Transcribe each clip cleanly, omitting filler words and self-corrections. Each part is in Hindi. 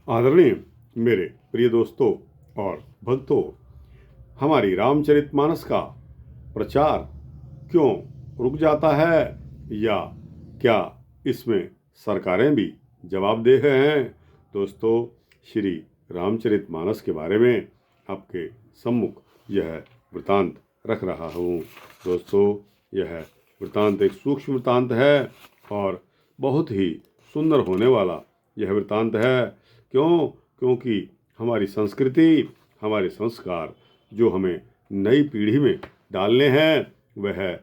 आदरणीय मेरे प्रिय दोस्तों और भक्तों, हमारी रामचरितमानस का प्रचार क्यों रुक जाता है, या क्या इसमें सरकारें भी जवाबदेह हैं? दोस्तों, श्री रामचरितमानस के बारे में आपके सम्मुख यह वृतांत रख रहा हूँ। दोस्तों, यह वृतांत एक सूक्ष्म वृतांत है और बहुत ही सुंदर होने वाला यह वृतांत है। क्यों? क्योंकि हमारी संस्कृति, हमारे संस्कार जो हमें नई पीढ़ी में डालने हैं, वह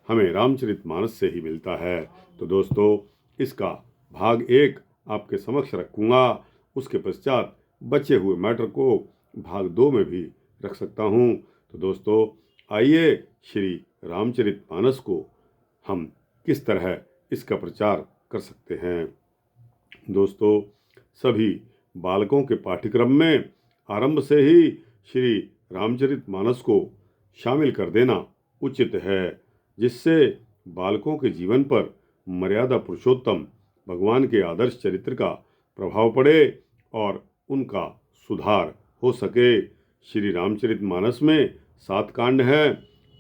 हमें रामचरितमानस से ही मिलता है। तो दोस्तों, इसका भाग 1 आपके समक्ष रखूँगा। उसके पश्चात बचे हुए मैटर को भाग 2 में भी रख सकता हूँ। तो दोस्तों, आइए श्री रामचरितमानस को हम किस तरह इसका प्रचार कर सकते हैं। दोस्तों, सभी बालकों के पाठ्यक्रम में आरंभ से ही श्री रामचरितमानस को शामिल कर देना उचित है, जिससे बालकों के जीवन पर मर्यादा पुरुषोत्तम भगवान के आदर्श चरित्र का प्रभाव पड़े और उनका सुधार हो सके। श्री रामचरितमानस में 7 कांड हैं।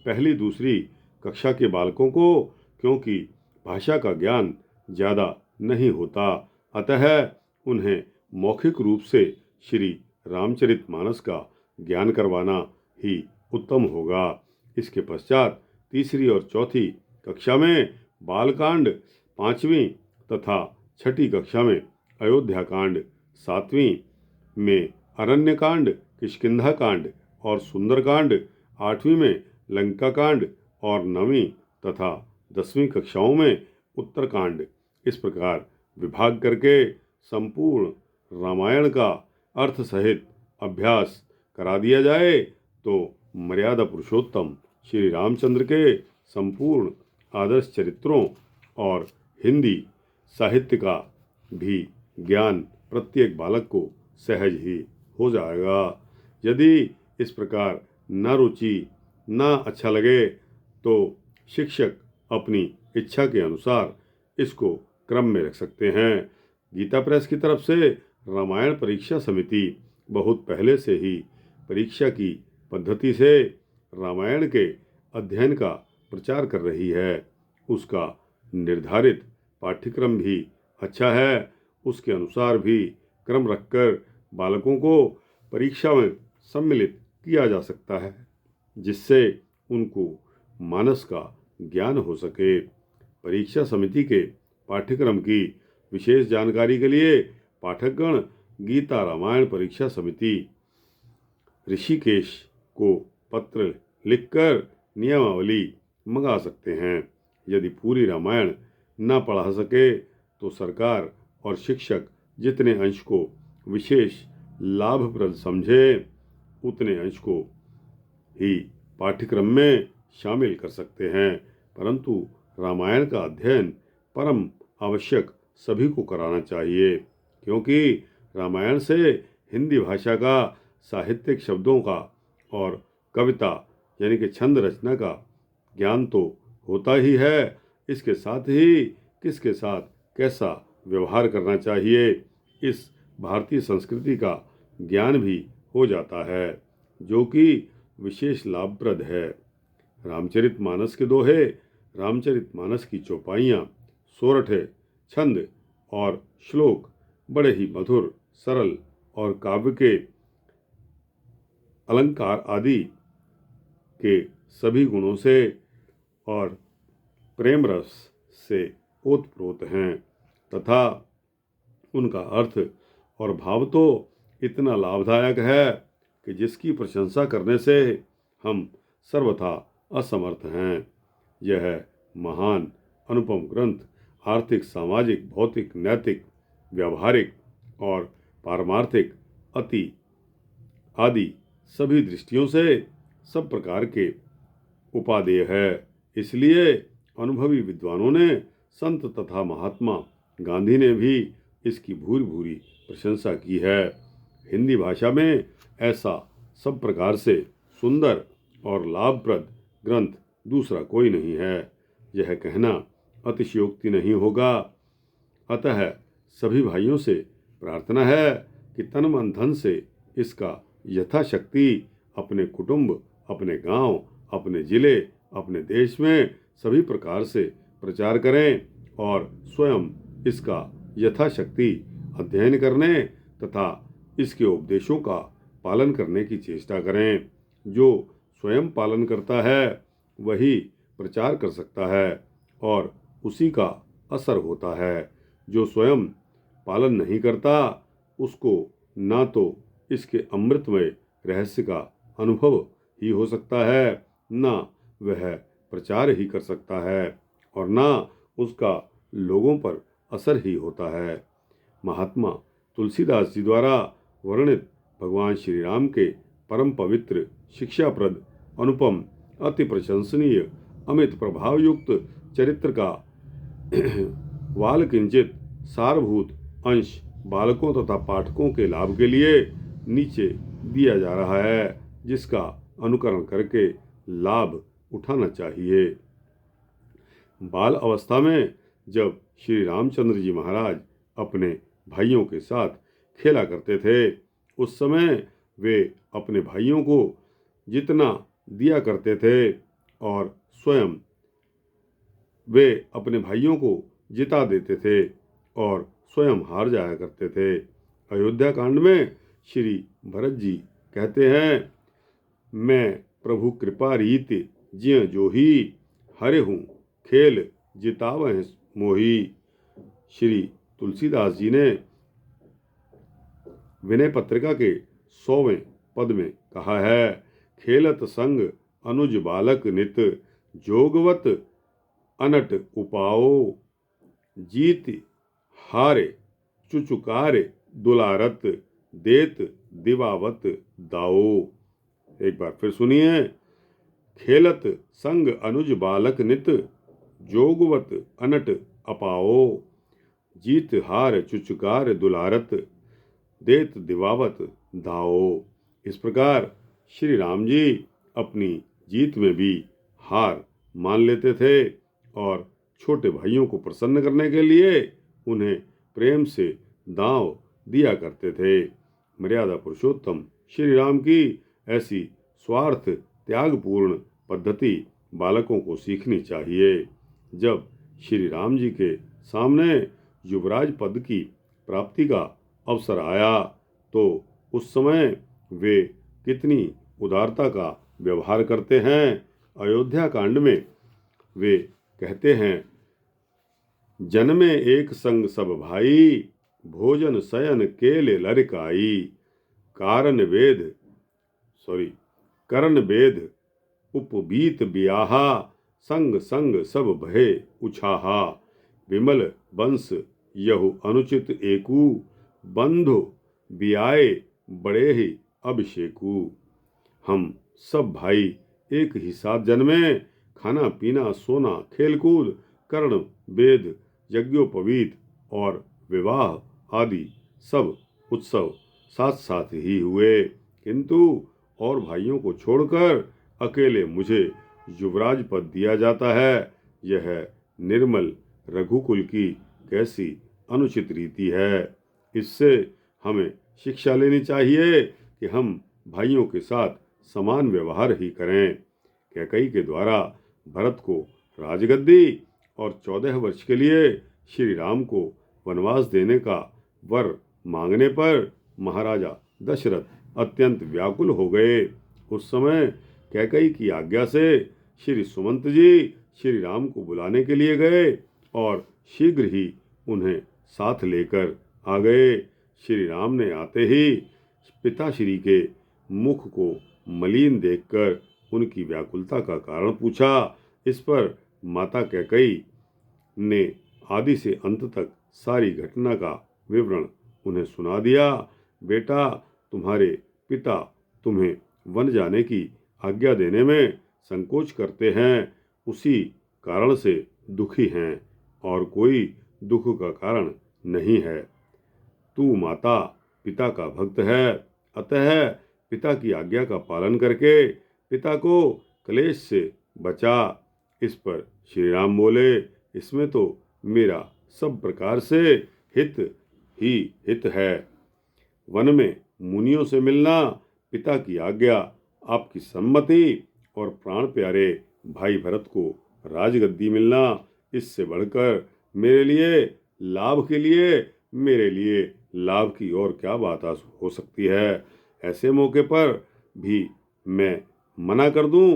पहली दूसरी कक्षा के बालकों को क्योंकि भाषा का ज्ञान ज़्यादा नहीं होता, अतः उन्हें मौखिक रूप से श्री रामचरितमानस का ज्ञान करवाना ही उत्तम होगा। इसके पश्चात तीसरी और चौथी कक्षा में बालकांड, 5वीं तथा 6ठी कक्षा में अयोध्या कांड, 7वीं में अरण्यकांड, किष्किंधा कांड और सुंदरकांड, 8वीं में लंका कांड और 9वीं तथा 10वीं कक्षाओं में उत्तरकांड, इस प्रकार विभाग करके संपूर्ण रामायण का अर्थ सहित अभ्यास करा दिया जाए तो मर्यादा पुरुषोत्तम श्री रामचंद्र के संपूर्ण आदर्श चरित्रों और हिंदी साहित्य का भी ज्ञान प्रत्येक बालक को सहज ही हो जाएगा। यदि इस प्रकार न रुचि न अच्छा लगे तो शिक्षक अपनी इच्छा के अनुसार इसको क्रम में रख सकते हैं। गीता प्रेस की तरफ से रामायण परीक्षा समिति बहुत पहले से ही परीक्षा की पद्धति से रामायण के अध्ययन का प्रचार कर रही है। उसका निर्धारित पाठ्यक्रम भी अच्छा है। उसके अनुसार भी क्रम रखकर बालकों को परीक्षा में सम्मिलित किया जा सकता है, जिससे उनको मानस का ज्ञान हो सके। परीक्षा समिति के पाठ्यक्रम की विशेष जानकारी के लिए पाठकगण गीता रामायण परीक्षा समिति ऋषिकेश को पत्र लिखकर नियमावली मंगा सकते हैं। यदि पूरी रामायण न पढ़ा सके तो सरकार और शिक्षक जितने अंश को विशेष लाभप्रद समझे उतने अंश को ही पाठ्यक्रम में शामिल कर सकते हैं। परंतु रामायण का अध्ययन परम आवश्यक सभी को कराना चाहिए, क्योंकि रामायण से हिंदी भाषा का, साहित्यिक शब्दों का और कविता यानी कि छंद रचना का ज्ञान तो होता ही है, इसके साथ ही किसके साथ कैसा व्यवहार करना चाहिए, इस भारतीय संस्कृति का ज्ञान भी हो जाता है, जो कि विशेष लाभप्रद है। रामचरितमानस के दोहे, रामचरितमानस की चौपाइयाँ, सोरठे, छंद और श्लोक बड़े ही मधुर, सरल और काव्य के अलंकार आदि के सभी गुणों से और प्रेम रस से ओतप्रोत हैं तथा उनका अर्थ और भाव तो इतना लाभदायक है कि जिसकी प्रशंसा करने से हम सर्वथा असमर्थ हैं। यह महान अनुपम ग्रंथ आर्थिक, सामाजिक, भौतिक, नैतिक, व्यावहारिक और पारमार्थिक अति आदि सभी दृष्टियों से सब प्रकार के उपादेय है। इसलिए अनुभवी विद्वानों ने, संत तथा महात्मा गांधी ने भी इसकी भूरि भूरि प्रशंसा की है। हिंदी भाषा में ऐसा सब प्रकार से सुंदर और लाभप्रद ग्रंथ दूसरा कोई नहीं है, यह कहना अतिशयोक्ति नहीं होगा। अतः सभी भाइयों से प्रार्थना है कि तन मन धन से इसका यथाशक्ति अपने कुटुंब, अपने गांव, अपने जिले, अपने देश में सभी प्रकार से प्रचार करें और स्वयं इसका यथाशक्ति अध्ययन करने तथा इसके उपदेशों का पालन करने की चेष्टा करें। जो स्वयं पालन करता है वही प्रचार कर सकता है और उसी का असर होता है। जो स्वयं पालन नहीं करता उसको ना तो इसके अमृतमय रहस्य का अनुभव ही हो सकता है, ना वह प्रचार ही कर सकता है और ना उसका लोगों पर असर ही होता है। महात्मा तुलसीदास जी द्वारा वर्णित भगवान श्री राम के परम पवित्र, शिक्षाप्रद, अनुपम, अति प्रशंसनीय, अमित प्रभावयुक्त चरित्र का वाल किंचित सारभूत अंश बालकों तथा पाठकों के लाभ के लिए नीचे दिया जा रहा है, जिसका अनुकरण करके लाभ उठाना चाहिए। बाल अवस्था में जब श्री रामचंद्र जी महाराज अपने भाइयों के साथ खेला करते थे, उस समय वे अपने भाइयों को जितना दिया करते थे और स्वयं वे अपने भाइयों को जिता देते थे और स्वयं हार जाया करते थे। अयोध्या कांड में श्री भरत जी कहते हैं, मैं प्रभु कृपा रीति ज्य जोही, हरे हूँ खेल जितावह मोही। श्री तुलसीदास जी ने विनय पत्रिका के 100वें पद में कहा है, खेलत संग अनुज बालक नित, जोगवत अनट उपाओ, जीत हारे चुचुकारे दुलारत, देत दिवावत दाओ। एक बार फिर सुनिए, खेलत संग अनुज बालक नित, जोगवत अनट अपाओ, जीत हार चुचुकार दुलारत, देत दिवावत दाओ। इस प्रकार श्री राम जी अपनी जीत में भी हार मान लेते थे और छोटे भाइयों को प्रसन्न करने के लिए उन्हें प्रेम से दांव दिया करते थे। मर्यादा पुरुषोत्तम श्री राम की ऐसी स्वार्थ त्यागपूर्ण पद्धति बालकों को सीखनी चाहिए। जब श्री राम जी के सामने युवराज पद की प्राप्ति का अवसर आया तो उस समय वे कितनी उदारता का व्यवहार करते हैं। अयोध्या कांड में वे कहते हैं, जन्मे एक संग सब भाई, भोजन शयन केले लरिकाई, करण वेद उपबीत बियाहा, संग संग सब भय उछाहा, विमल वंश यहु अनुचित एकू, बंधु बियाए बड़े ही अभिषेकू। हम सब भाई एक ही साथ जन्मे, खाना पीना सोना खेलकूद कर्ण वेद यज्ञोपवीत और विवाह आदि सब उत्सव साथ साथ ही हुए, किंतु और भाइयों को छोड़कर अकेले मुझे युवराज पद दिया जाता है। यह निर्मल रघुकुल की कैसी अनुचित रीति है। इससे हमें शिक्षा लेनी चाहिए कि हम भाइयों के साथ समान व्यवहार ही करें। कैकई के द्वारा भरत को राजगद्दी और 14 वर्ष के लिए श्री राम को वनवास देने का वर मांगने पर महाराजा दशरथ अत्यंत व्याकुल हो गए। उस समय कैकई की आज्ञा से श्री सुमंत जी श्री राम को बुलाने के लिए गए और शीघ्र ही उन्हें साथ लेकर आ गए। श्री राम ने आते ही पिताश्री के मुख को मलिन देखकर उनकी व्याकुलता का कारण पूछा। इस पर माता कैकई ने आदि से अंत तक सारी घटना का विवरण उन्हें सुना दिया। बेटा, तुम्हारे पिता तुम्हें वन जाने की आज्ञा देने में संकोच करते हैं, उसी कारण से दुखी हैं और कोई दुख का कारण नहीं है। तू माता पिता का भक्त है, अतः पिता की आज्ञा का पालन करके पिता को क्लेश से बचा। इस पर श्री राम बोले, इसमें तो मेरा सब प्रकार से हित ही हित है। वन में मुनियों से मिलना, पिता की आज्ञा, आपकी सम्मति और प्राण प्यारे भाई भरत को राजगद्दी मिलना, इससे बढ़कर मेरे लिए लाभ की और क्या बात हो सकती है। ऐसे मौके पर भी मैं मना कर दूं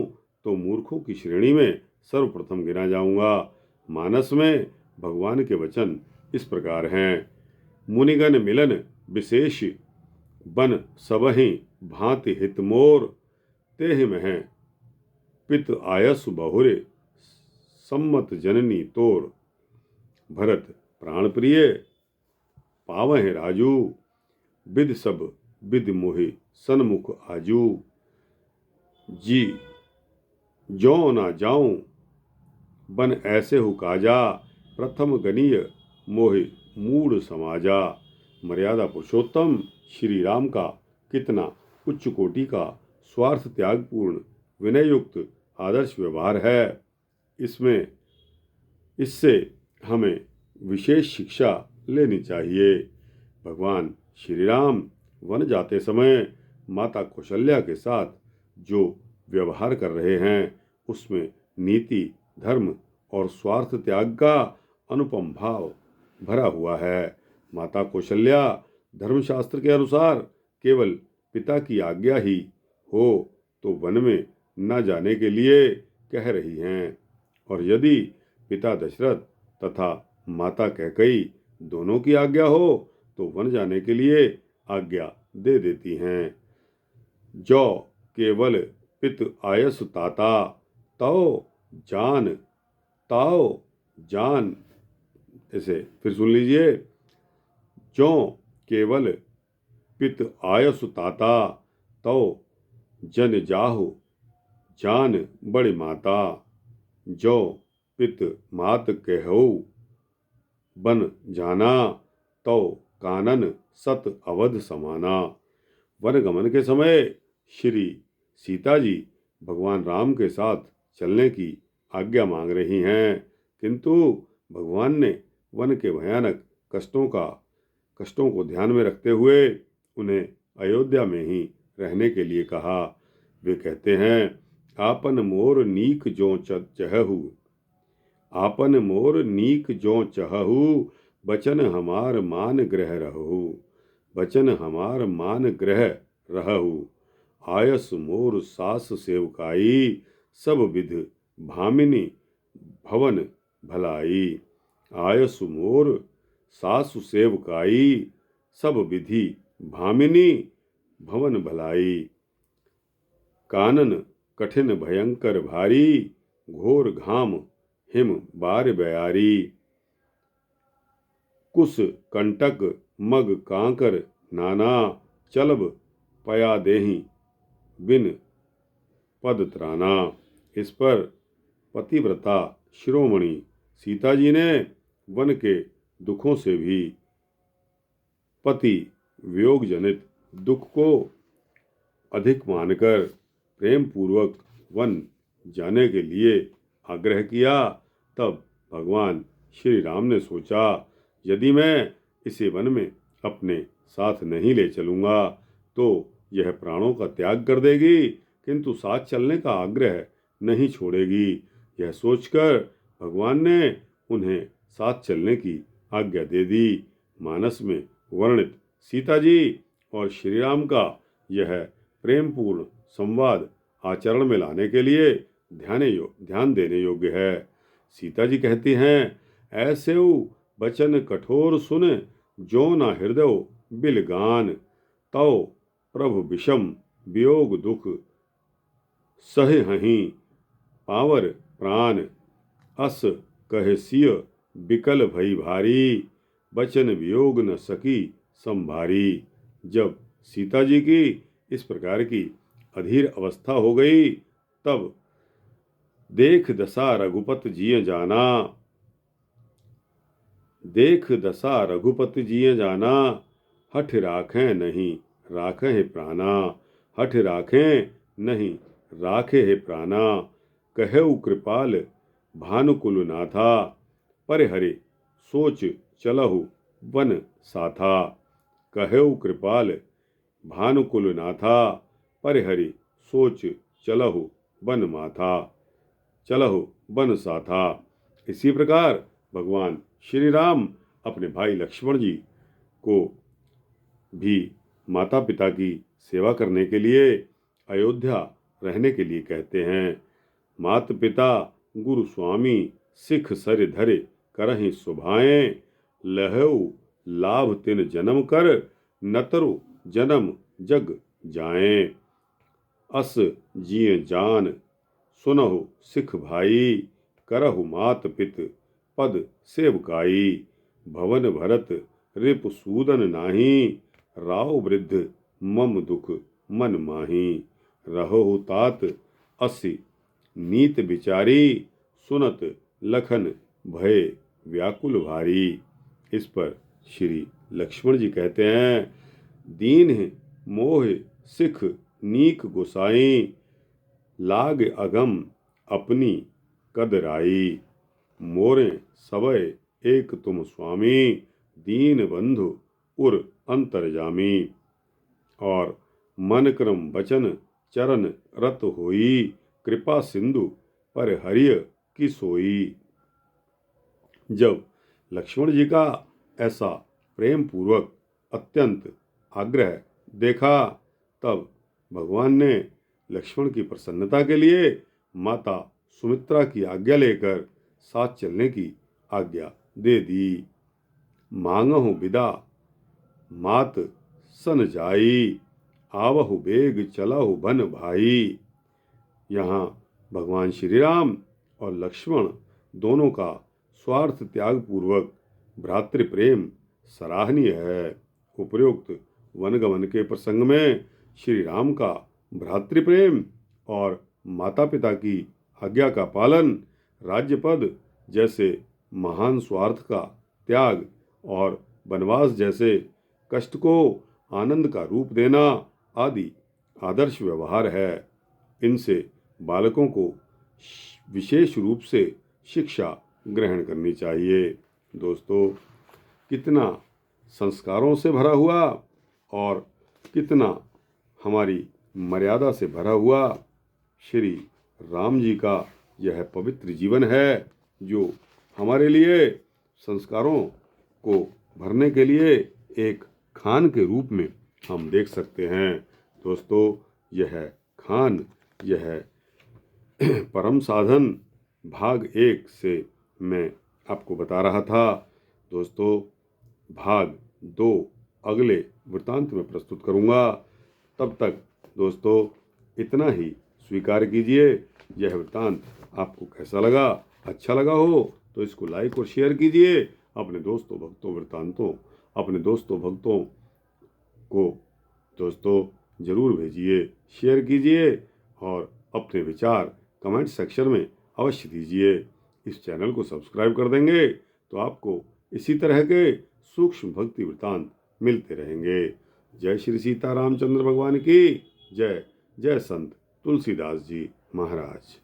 तो मूर्खों की श्रेणी में सर्वप्रथम गिना जाऊंगा। मानस में भगवान के वचन इस प्रकार हैं। मुनिगण मिलन विशेष बन सबहि भांति हित मोर, तेहि मह पित आयस बहुरे सम्मत जननी तोर। भरत प्राण प्रिय पावह राजू, विद सब विद मोहि सन्मुख आजू। जी जो ना जाऊं बन ऐसे हु काजा, प्रथम गनीय मोहि मूढ़ समाजा। मर्यादा पुरुषोत्तम श्री राम का कितना उच्च कोटि का स्वार्थ त्यागपूर्ण विनय युक्त आदर्श व्यवहार है। इससे हमें विशेष शिक्षा लेनी चाहिए। भगवान श्री राम वन जाते समय माता कौशल्या के साथ जो व्यवहार कर रहे हैं उसमें नीति, धर्म और स्वार्थ त्याग का अनुपम भाव भरा हुआ है। माता कौशल्या धर्मशास्त्र के अनुसार केवल पिता की आज्ञा ही हो तो वन में न जाने के लिए कह रही हैं, और यदि पिता दशरथ तथा माता कैकेयी दोनों की आज्ञा हो तो वन जाने के लिए आज्ञा दे देती हैं। जो केवल पित आयस ताता, ताओ जान। इसे फिर सुन लीजिए। जो केवल पित आयस ताता, तो जन जाहु जान बड़े माता। जो पित मात कहऊ बन जाना, तो कानन सत अवध समाना। वन गमन के समय श्री सीता जी भगवान राम के साथ चलने की आज्ञा मांग रही हैं, किंतु भगवान ने वन के भयानक कष्टों को ध्यान में रखते हुए उन्हें अयोध्या में ही रहने के लिए कहा। वे कहते हैं, आपन मोर नीक जो चहहु, आपन मोर नीक जो चहहु, बचन हमार मान ग्रह रहु, बचन हमार मान ग्रह रहु। आयस मोर सास सेवकाई, सब विध भामिनी भवन भलाई। आयस मोर सासु सेवकाई, सब विधि भामिनी भवन भलाई। कानन कठिन भयंकर भारी, घोर घाम हिम बार बयारी। कुस कंटक मग कांकर नाना, चलब पया देहि बिन पद त्राना। इस पर पतिव्रता शिरोमणि सीता जी ने वन के दुखों से भी पति वियोग जनित दुख को अधिक मानकर प्रेम पूर्वक वन जाने के लिए आग्रह किया। तब भगवान श्री राम ने सोचा, यदि मैं इसे वन में अपने साथ नहीं ले चलूँगा तो यह प्राणों का त्याग कर देगी, किंतु साथ चलने का आग्रह नहीं छोड़ेगी। यह सोचकर भगवान ने उन्हें साथ चलने की आज्ञा दे दी। मानस में वर्णित सीता जी और श्री राम का यह प्रेमपूर्ण संवाद आचरण में लाने के लिए ध्यान देने योग्य है। सीता जी कहती हैं, ऐसे बचन कठोर सुन, जो ना हृदय बिलगान। तौ प्रभु विषम वियोग दुख, सहे हहीं पावर प्राण। अस कहे सिय बिकल भई भारी, बचन वियोग न सकी संभारी। जब सीता जी की इस प्रकार की अधीर अवस्था हो गई, तब देख दशा रघुपत जिय जाना, देख दशा रघुपति जिय जाना। हठ राखें नहीं राखे है प्राणा, हठ राखें नहीं राखे है प्राणा। कहेउ कृपाल भानुकुल नाथा, पर हरे सोच चलहु वन साथा। कहेउ कृपाल भानुकुल नाथा, परिहरि सोच चलहु बन माथा, चलहु बन साथा। इसी प्रकार भगवान श्री राम अपने भाई लक्ष्मण जी को भी माता पिता की सेवा करने के लिए अयोध्या रहने के लिए कहते हैं। मात पिता गुरु स्वामी सिख सर धरे करहि सुभाएं, लहऊ लाभ तिन जन्म कर नतरु जन्म जग जाएं। अस जिए जान सुनहु सिख भाई, करहु मात पित पद सेवकाई। भवन भरत रिपु सूदन नाही, राव वृद्ध मम दुख मन माही। रहो तात असि नीत बिचारी, सुनत लखन भय व्याकुल भारी। इस पर श्री लक्ष्मण जी कहते हैं, दीन मोह सिख नीक गोसाई, लाग अगम अपनी कदराई। मोरे सबय एक तुम स्वामी, दीन बंधु उर अंतरजामी। और मन क्रम बचन चरण रत होई, कृपा सिंधु पर हरिय की सोई। जब लक्ष्मण जी का ऐसा प्रेम पूर्वक अत्यंत आग्रह देखा, तब भगवान ने लक्ष्मण की प्रसन्नता के लिए माता सुमित्रा की आज्ञा लेकर साथ चलने की आज्ञा दे दी। मांगहु विदा मात सन जाई, आवहु बेग चलहु बन भाई। यहाँ भगवान श्री राम और लक्ष्मण दोनों का स्वार्थ त्याग पूर्वक भ्रातृ प्रेम सराहनीय है। उपरोक्त वनगमन के प्रसंग में श्री राम का भ्रातृ प्रेम और माता पिता की आज्ञा का पालन, राज्य पद जैसे महान स्वार्थ का त्याग और वनवास जैसे कष्ट को आनंद का रूप देना आदि आदर्श व्यवहार है। इनसे बालकों को विशेष रूप से शिक्षा ग्रहण करनी चाहिए। दोस्तों, कितना संस्कारों से भरा हुआ और कितना हमारी मर्यादा से भरा हुआ श्री राम जी का यह पवित्र जीवन है, जो हमारे लिए संस्कारों को भरने के लिए एक खान के रूप में हम देख सकते हैं। दोस्तों, यह खान, यह परम साधन भाग 1 से मैं आपको बता रहा था। दोस्तों, भाग 2 अगले वृत्तांत में प्रस्तुत करूंगा। तब तक दोस्तों इतना ही स्वीकार कीजिए। यह वृत्तांत आपको कैसा लगा? अच्छा लगा हो तो इसको लाइक और शेयर कीजिए। अपने दोस्तों भक्तों को दोस्तों जरूर भेजिए, शेयर कीजिए और अपने विचार कमेंट सेक्शन में अवश्य दीजिए। इस चैनल को सब्सक्राइब कर देंगे तो आपको इसी तरह के सूक्ष्म भक्ति वृत्तांत मिलते रहेंगे। जय श्री सीता रामचंद्र भगवान की जय। जय संत तुलसीदास जी महाराज।